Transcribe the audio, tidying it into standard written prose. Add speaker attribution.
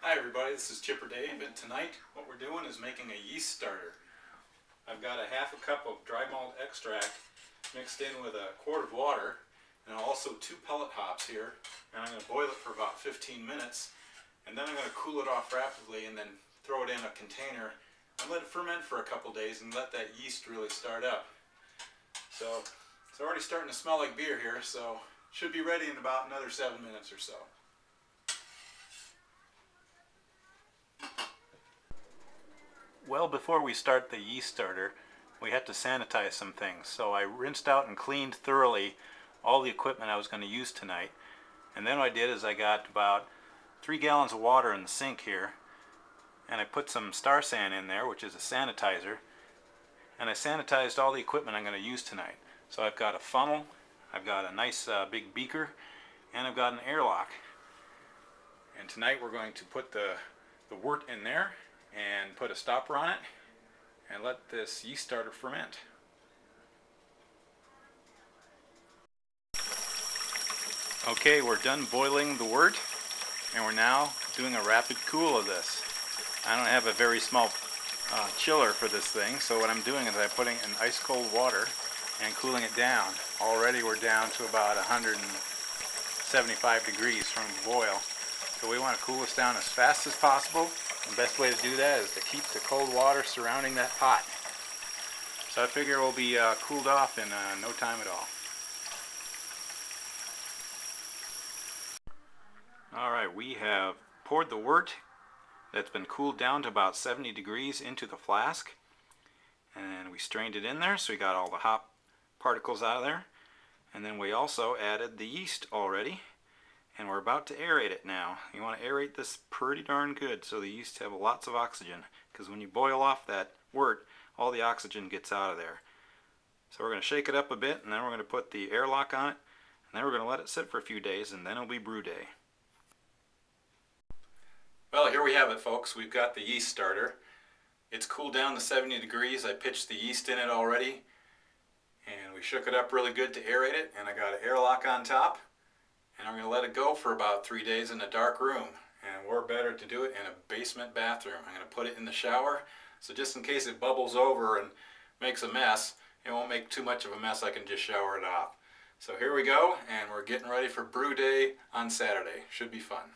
Speaker 1: Hi everybody, this is Chipper Dave, and tonight what we're doing is making a yeast starter. I've got a half a cup of dry malt extract mixed in with a quart of water, and also 2 pellet hops here, and I'm going to boil it for about 15 minutes, and then I'm going to cool it off rapidly and then throw it in a container and let it ferment for a couple days and let that yeast really start up. So it's already starting to smell like beer here, so it should be ready in about another 7 minutes or so. Well, before we start the yeast starter, we had to sanitize some things. So I rinsed out and cleaned thoroughly all the equipment I was going to use tonight. And then what I did is I got about 3 gallons of water in the sink here, and I put some Star San in there, which is a sanitizer, and I sanitized all the equipment I'm going to use tonight. So I've got a funnel, I've got a nice big beaker, and I've got an airlock. And tonight we're going to put the wort in there and put a stopper on it and let this yeast starter ferment. Okay, we're done boiling the wort, and we're now doing a rapid cool of this. I don't have a very small chiller for this thing, so what I'm doing is I'm putting in ice cold water and cooling it down. Already we're down to about 175 degrees from boil. So we want to cool this down as fast as possible. The best way to do that is to keep the cold water surrounding that pot. So I figure we'll be cooled off in no time at all. Alright, we have poured the wort that's been cooled down to about 70 degrees into the flask, and we strained it in there so we got all the hop particles out of there. And then we also added the yeast already, and we're about to aerate it now. You want to aerate this pretty darn good so the yeast have lots of oxygen, because when you boil off that wort, all the oxygen gets out of there. So we're going to shake it up a bit, and then we're going to put the airlock on it, and then we're going to let it sit for a few days, and then it'll be brew day. Well, here we have it, folks. We've got the yeast starter. It's cooled down to 70 degrees. I pitched the yeast in it already, and we shook it up really good to aerate it, and I got an airlock on top. And I'm going to let it go for about 3 days in a dark room. And we're better to do it in a basement bathroom. I'm going to put it in the shower, so just in case it bubbles over and makes a mess, it won't make too much of a mess. I can just shower it off. So here we go, and we're getting ready for brew day on Saturday. Should be fun.